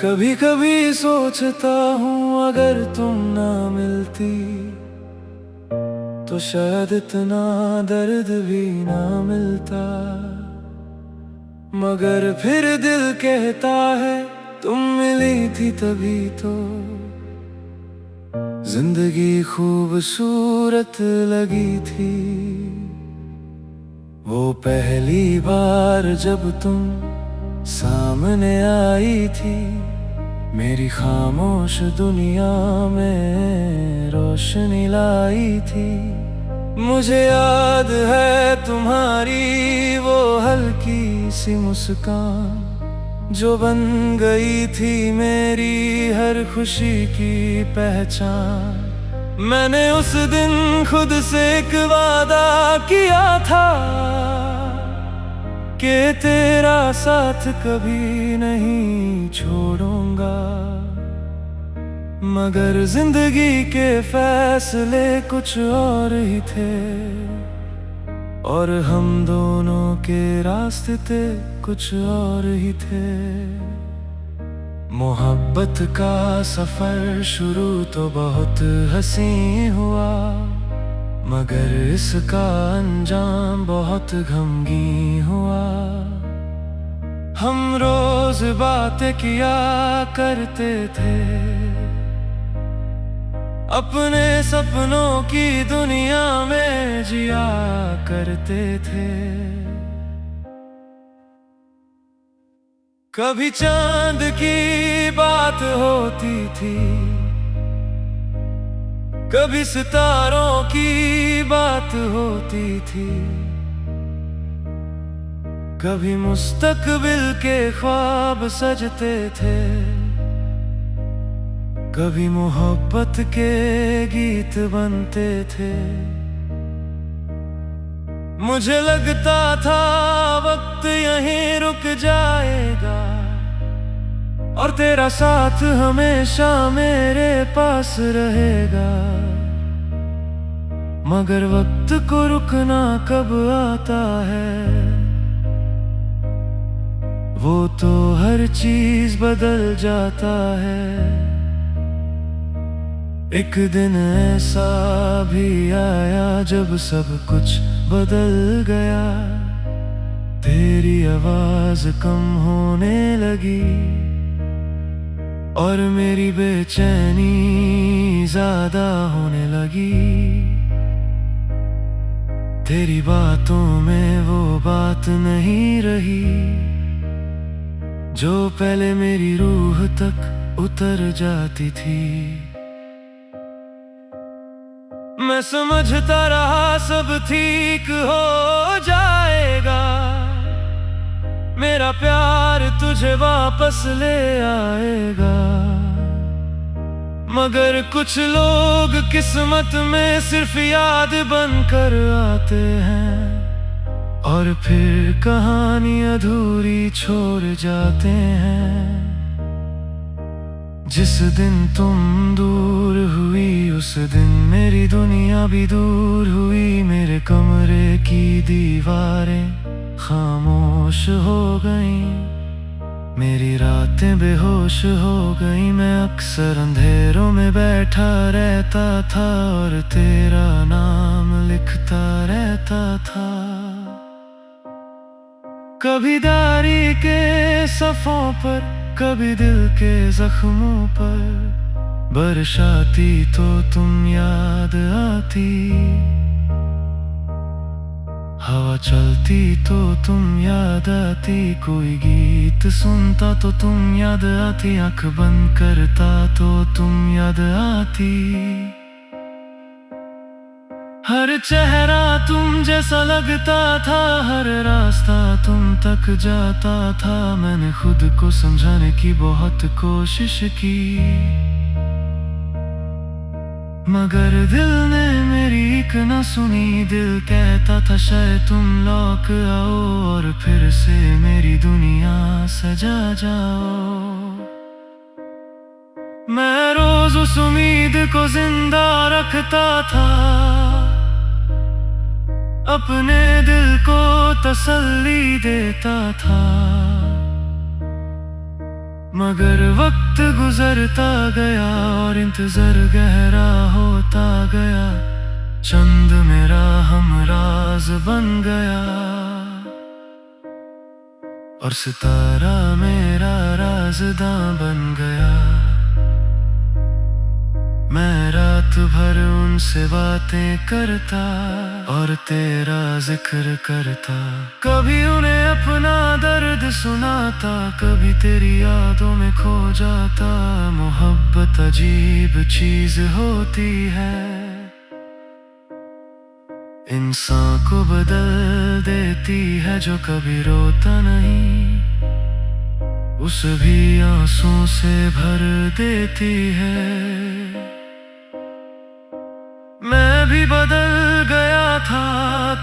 कभी कभी सोचता हूँ अगर तुम ना मिलती तो शायद इतना दर्द भी ना मिलता। मगर फिर दिल कहता है तुम मिली थी तभी तो जिंदगी खूबसूरत लगी थी। वो पहली बार जब तुम सामने आई थी मेरी खामोश दुनिया में रोशनी लाई थी। मुझे याद है तुम्हारी वो हल्की सी मुस्कान जो बन गई थी मेरी हर खुशी की पहचान। मैंने उस दिन खुद से एक वादा किया था कि तेरा साथ कभी नहीं छोड़ूंगा। मगर जिंदगी के फैसले कुछ और ही थे और हम दोनों के रास्ते कुछ और ही थे। मोहब्बत का सफर शुरू तो बहुत हसीन हुआ मगर इसका अंजाम बहुत गमगीन हुआ। हम रोज बातें किया करते थे अपने सपनों की दुनिया में जिया करते थे। कभी चांद की बात होती थी कभी सितारों की बात होती थी कभी मुस्तकबिल के ख्वाब सजते थे कभी मोहब्बत के गीत बनते थे। मुझे लगता था वक्त यहीं रुक जाएगा और तेरा साथ हमेशा मेरे पास रहेगा। मगर वक्त को रुकना कब आता है वो तो हर चीज बदल जाता है। एक दिन ऐसा भी आया जब सब कुछ बदल गया। तेरी आवाज कम होने लगी और मेरी बेचैनी ज्यादा होने लगी। तेरी बातों में वो बात नहीं रही जो पहले मेरी रूह तक उतर जाती थी। मैं समझता रहा सब ठीक हो जाएगा मेरा प्यार तुझे वापस ले आएगा। मगर कुछ लोग किस्मत में सिर्फ याद बनकर आते हैं और फिर कहानी अधूरी छोड़ जाते हैं। जिस दिन तुम दूर हुई उस दिन मेरी दुनिया भी दूर हुई। मेरे कमरे की दीवारें खामोश हो गईं मेरी रातें बेहोश हो गई। मैं अक्सर अंधेरों में बैठा रहता था और तेरा नाम लिखता रहता था। कभी डायरी के सफ़ों पर कभी दिल के जख्मों पर बरसाती तो तुम याद आती। हवा चलती तो तुम याद आती कोई गीत सुनता तो तुम याद आती। आँख बंद करता तो तुम याद आती। हर चेहरा तुम जैसा लगता था हर रास्ता तुम तक जाता था। मैंने खुद को समझाने की बहुत कोशिश की मगर दिल ने मेरी एक न सुनी। दिल कहता था शायद तुम लौट आओ और फिर से मेरी दुनिया सजा जाओ। मैं रोज उस उम्मीद को जिंदा रखता था अपने दिल को तसल्ली देता था। मगर वक्त गुजरता गया और इंतजार गहरा होता गया। चंद मेरा हमराज बन गया और सितारा मेरा राज़दां बन गया। मैं रात भर उनसे बातें करता और तेरा जिक्र करता। कभी उन्हें अपना दर्द सुनाता, कभी तेरी यादों में खो जाता। मोहब्बत अजीब चीज होती है, इंसान को बदल देती है। जो कभी रोता नहीं उसे भी आंसू से भर देती है। मैं भी बदल गया था,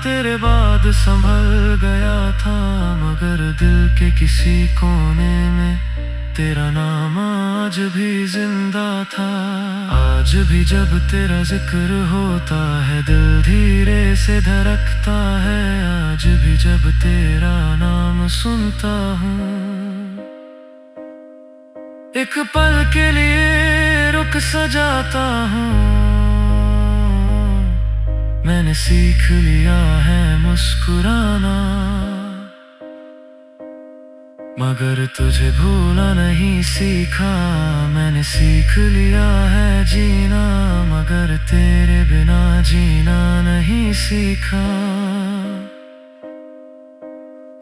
तेरे बाद संभल गया था। मगर दिल के किसी कोने में तेरा नाम आज भी जिंदा था। आज भी जब तेरा जिक्र होता है दिल धीरे से धड़कता है। आज भी जब तेरा नाम सुनता हूँ एक पल के लिए रुक सा जाता हूँ। मैंने सीख लिया है मुस्कुराना, मगर तुझे भूलना नहीं सीखा। मैंने सीख लिया है जीना, मगर तेरे बिना जीना नहीं सीखा।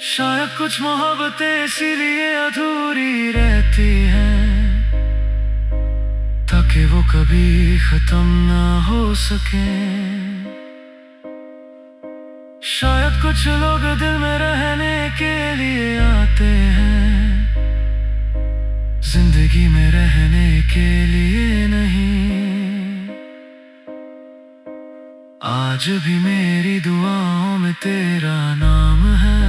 शायद कुछ मोहब्बतें इसीलिए अधूरी रहती हैं, ताकि वो कभी खत्म ना हो सके। शायद कुछ लोग दिल में रहने के लिए आते हैं, जिंदगी में रहने के लिए नहीं। आज भी मेरी दुआओं में तेरा नाम है,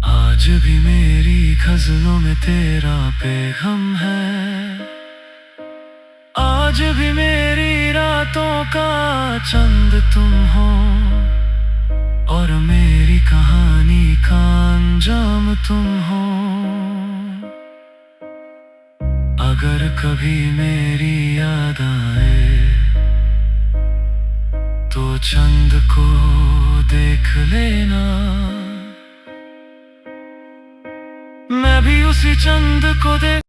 आज भी मेरी गज़लों में तेरा पैगाम है। आज भी मेरी रातों का चंद तुम हो और मेरी कहानी का अंजाम तुम हो। अगर कभी मेरी याद आए तो चंद को देख लेना, मैं भी उसी चंद को देख।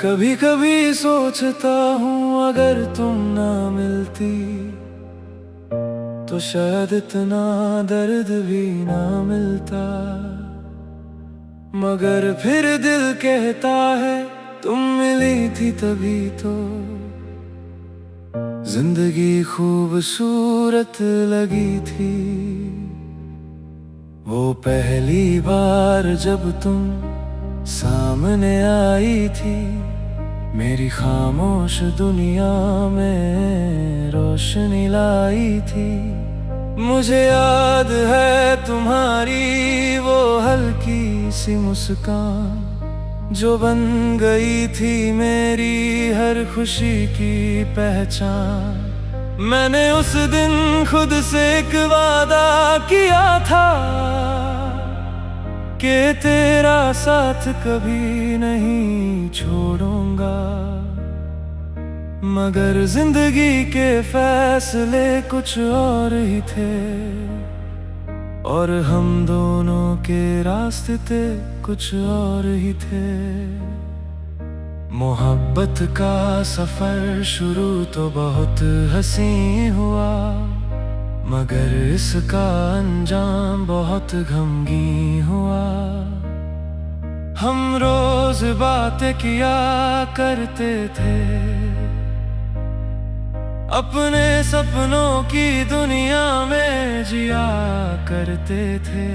कभी कभी सोचता हूँ अगर तुम ना मिलती तो शायद इतना दर्द भी ना मिलता। मगर फिर दिल कहता है तुम मिली थी तभी तो जिंदगी खूबसूरत लगी थी। वो पहली बार जब तुम सामने आई थी, मेरी खामोश दुनिया में रोशनी लाई थी। मुझे याद है तुम्हारी वो हल्की सी मुस्कान, जो बन गई थी मेरी हर खुशी की पहचान। मैंने उस दिन खुद से एक वादा किया था कि तेरा साथ कभी नहीं छोड़ूंगा। मगर जिंदगी के फैसले कुछ और ही थे और हम दोनों के रास्ते कुछ और ही थे। मोहब्बत का सफर शुरू तो बहुत हसीन हुआ, मगर इसका अंजाम बहुत गमगीन हुआ। हम रोज बातें किया करते थे, अपने सपनों की दुनिया में जिया करते थे।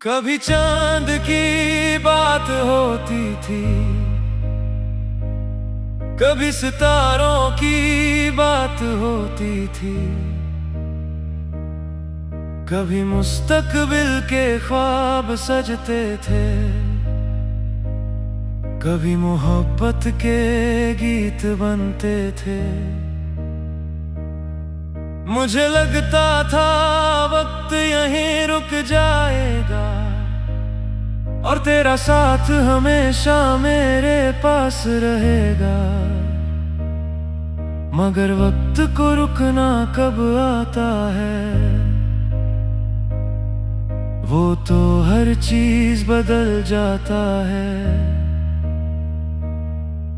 कभी चांद की बात होती थी, कभी सितारों की बात होती थी, कभी मुस्तकबिल के ख्वाब सजते थे, कभी मोहब्बत के गीत बनते थे। मुझे लगता था वक्त यहीं रुक जाएगा और तेरा साथ हमेशा मेरे पास रहेगा। मगर वक्त को रुकना कब आता है, वो तो हर चीज बदल जाता है।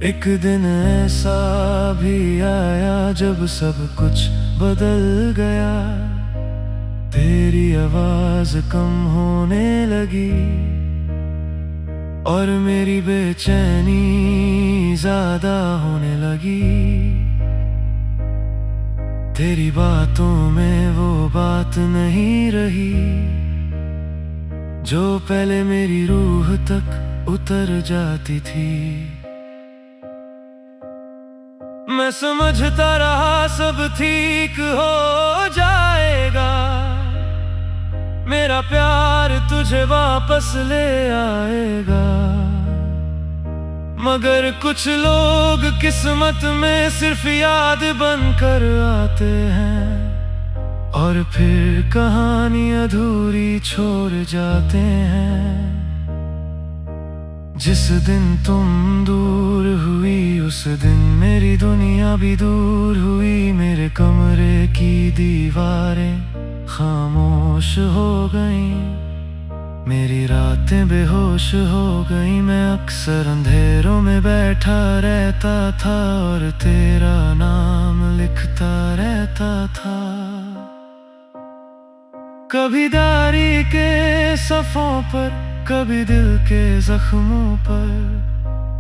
एक दिन ऐसा भी आया जब सब कुछ बदल गया। तेरी आवाज कम होने लगी और मेरी बेचैनी ज्यादा होने लगी। तेरी बातों में वो बात नहीं रही जो पहले मेरी रूह तक उतर जाती थी। मैं समझता रहा सब ठीक हो जाएगा, मेरा प्यार तुझे वापस ले आएगा। मगर कुछ लोग किस्मत में सिर्फ याद बनकर आते हैं और फिर कहानी अधूरी छोड़ जाते हैं। जिस दिन तुम दूर हुई उस दिन मेरी दुनिया भी दूर हुई। मेरे कमरे की दीवारें खामोश हो गईं, मेरी रातें बेहोश हो गईं। मैं अक्सर अंधेरों में बैठा रहता था और तेरा नाम लिखता रहता था। कभी डायरी के सफ़ों पर, कभी दिल के जख्मों पर।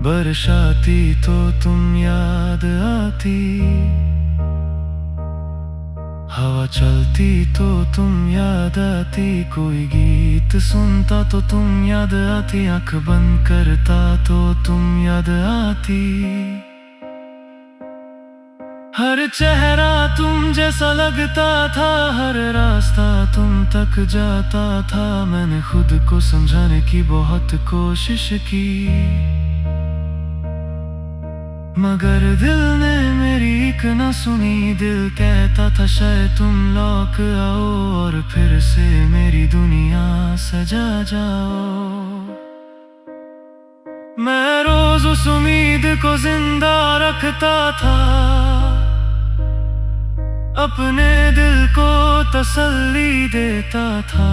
बरसाती तो तुम याद आती, हवा चलती तो तुम याद आती। कोई गीत सुनता तो तुम याद आती, आँख बंद करता तो तुम याद आती। हर चेहरा तुम जैसा लगता था, हर रास्ता तुम तक जाता था। मैंने खुद को समझाने की बहुत कोशिश की, मगर दिल ने मेरी एक न सुनी। दिल कहता था शायद तुम लौट आओ और फिर से मेरी दुनिया सजा जाओ। मैं रोज उस उम्मीद को जिंदा रखता था, अपने दिल को तसल्ली देता था।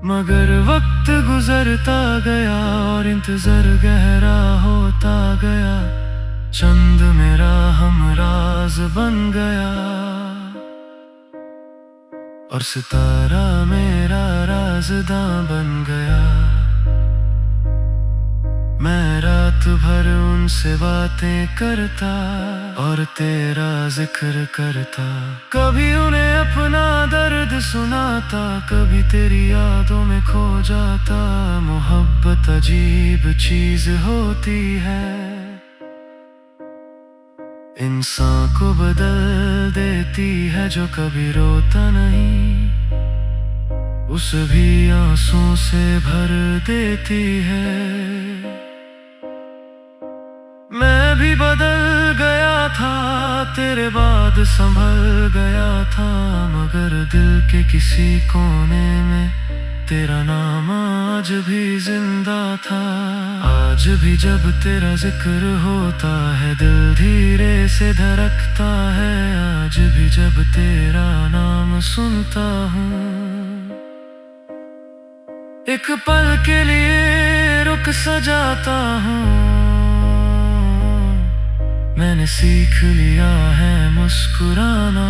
मगर वक्त गुजरता गया और इंतजार गहरा होता गया। चंद मेरा हमराज बन गया और सितारा मेरा राज़दां बन गया। मैं रात भर उनसे बातें करता और तेरा जिक्र करता। कभी उन्हें अपना दर्द सुनाता, कभी तेरी यादों में खो जाता। मोहब्बत अजीब चीज होती है, इंसान को बदल देती है। जो कभी रोता नहीं उसे भी आंसू से भर देती है। मैं भी बदल गया था, तेरे बाद संभल गया था। मगर दिल के किसी कोने में तेरा नाम आज भी जिंदा था। आज भी जब तेरा जिक्र होता है दिल धीरे से धड़कता है। आज भी जब तेरा नाम सुनता हूँ एक पल के लिए रुक सा जाता हूँ। मैंने सीख लिया है मुस्कुराना,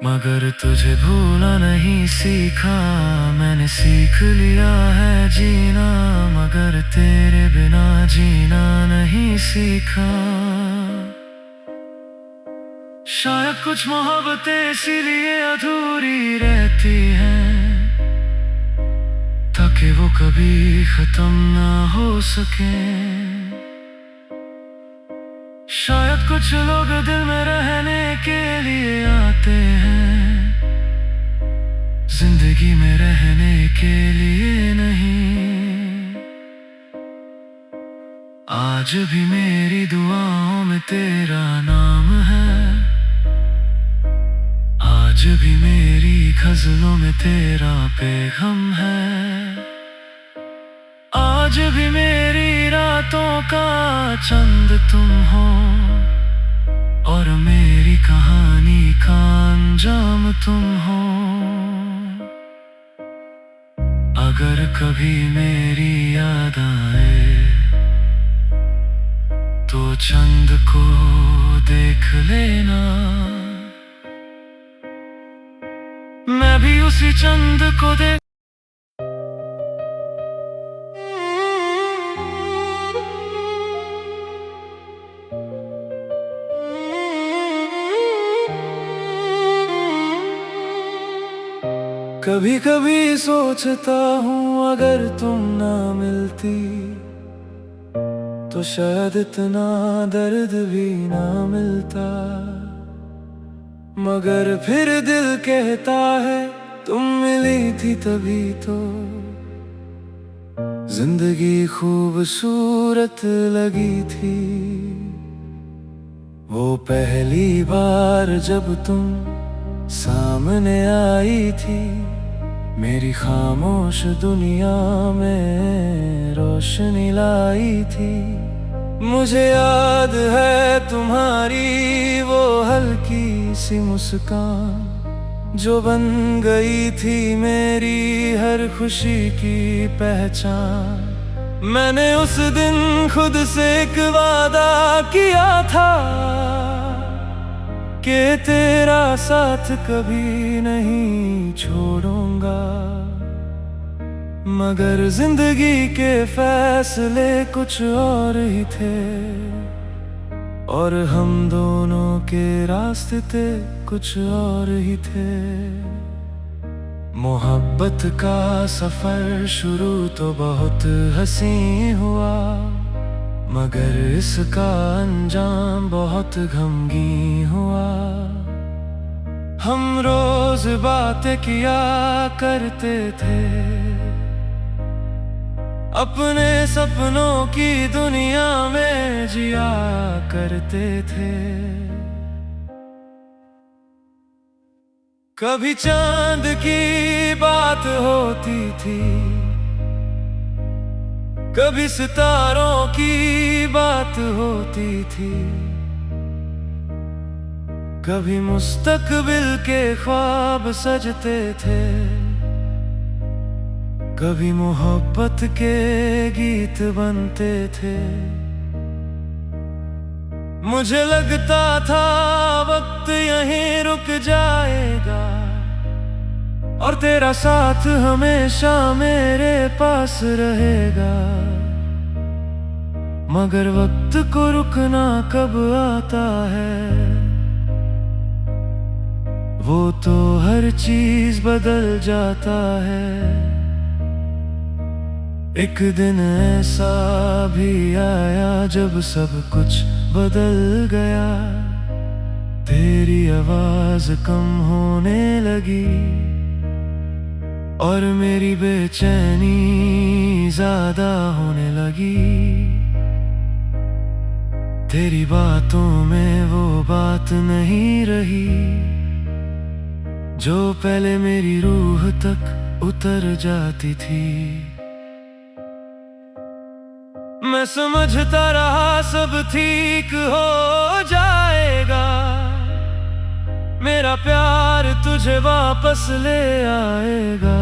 मगर तुझे भूला नहीं सीखा। मैंने सीख लिया है जीना, मगर तेरे बिना जीना नहीं सीखा। शायद कुछ मोहब्बतें इसीलिए अधूरी रहती हैं, ताकि वो कभी खत्म ना हो सके। शायद कुछ लोग दिल में रहने के लिए आते हैं, जिंदगी में रहने के लिए नहीं। आज भी मेरी दुआओं में तेरा नाम है, आज भी मेरी गजलों में तेरा पैगाम है। आज भी मेरी रातों का चंद तुम हो, और मेरी कहानी का अंजाम तुम हो। अगर कभी मेरी याद आए तो चंद को देख लेना, मैं भी उसी चंद को देख। कभी कभी सोचता हूँ अगर तुम ना मिलती तो शायद इतना दर्द भी ना मिलता। मगर फिर दिल कहता है तुम मिली थी तभी तो जिंदगी खूबसूरत लगी थी। वो पहली बार जब तुम सामने आई थी, मेरी खामोश दुनिया में रोशनी लाई थी। मुझे याद है तुम्हारी वो हल्की सी मुस्कान, जो बन गई थी मेरी हर खुशी की पहचान। मैंने उस दिन खुद से एक वादा किया था कि तेरा साथ कभी नहीं छोड़ूंगा। मगर जिंदगी के फैसले कुछ और ही थे, और हम दोनों के रास्ते कुछ और ही थे। मोहब्बत का सफर शुरू तो बहुत हंसी हुआ, मगर इसका अंजाम बहुत गमगीन हुआ। हम रोज बातें किया करते थे, अपने सपनों की दुनिया में जिया करते थे। कभी चांद की बात होती थी, कभी सितारों की बात होती थी, कभी मुस्तकबिल के ख्वाब सजते थे, कभी मोहब्बत के गीत बनते थे। मुझे लगता था वक्त यहीं रुक जाएगा, और तेरा साथ हमेशा मेरे पास रहेगा। मगर वक्त को रुकना कब आता है, वो तो हर चीज बदल जाता है। एक दिन ऐसा भी आया जब सब कुछ बदल गया, तेरी आवाज कम होने लगी, और मेरी बेचैनी ज्यादा होने लगी। तेरी बातों में वो बात नहीं रही, जो पहले मेरी रूह तक उतर जाती थी। मैं समझता रहा सब ठीक हो जाएगा, मेरा प्यार तुझे वापस ले आएगा।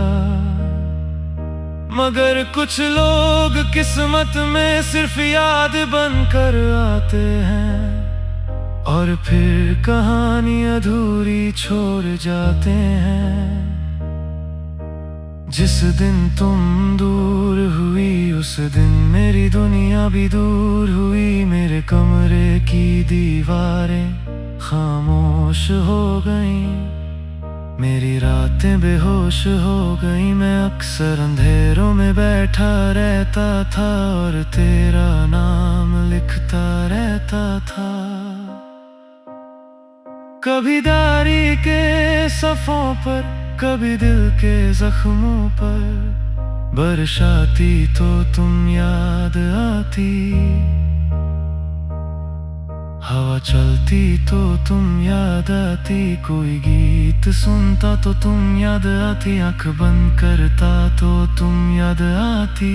मगर कुछ लोग किस्मत में सिर्फ याद बनकर आते हैं, और फिर कहानी अधूरी छोड़ जाते हैं। जिस दिन तुम दूर हुई उस दिन मेरी दुनिया भी दूर हुई। मेरे कमरे की दीवारें खामोश हो गईं, मेरी रातें बेहोश हो गईं। मैं अक्सर अंधेरों में बैठा रहता था और तेरा नाम लिखता रहता था। कभी दारी के सफ़ों पर, कभी दिल के जख्मों पर। बरसाती तो तुम याद आती, हवा चलती तो तुम याद आती, कोई गीत सुनता तो तुम याद आती, आंख बंद करता तो तुम याद आती।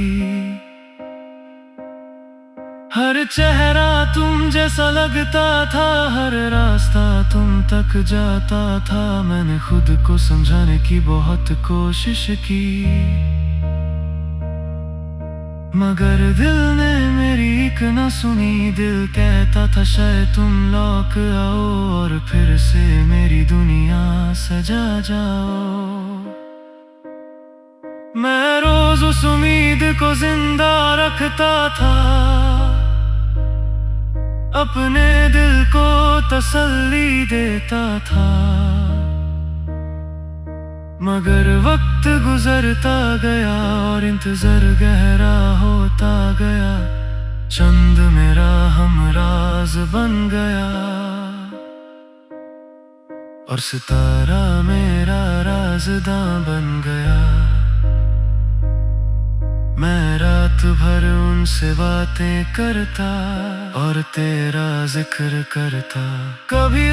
हर चेहरा तुम जैसा लगता था, हर रास्ता तुम तक जाता था। मैंने खुद को समझाने की बहुत कोशिश की, मगर दिल ने मेरी एक न सुनी। दिल कहता था शायद तुम लौट आओ और फिर से मेरी दुनिया सजा जाओ। मैं रोज उस उम्मीद को जिंदा रखता था, अपने दिल को तसल्ली देता था। मगर वक्त गुजरता गया और इंतजार गहरा होता गया। चंद मेरा हमराज बन गया और सितारा मेरा राज़दां बन गया। मैं रात भर उनसे बातें करता और तेरा जिक्र करता। कभी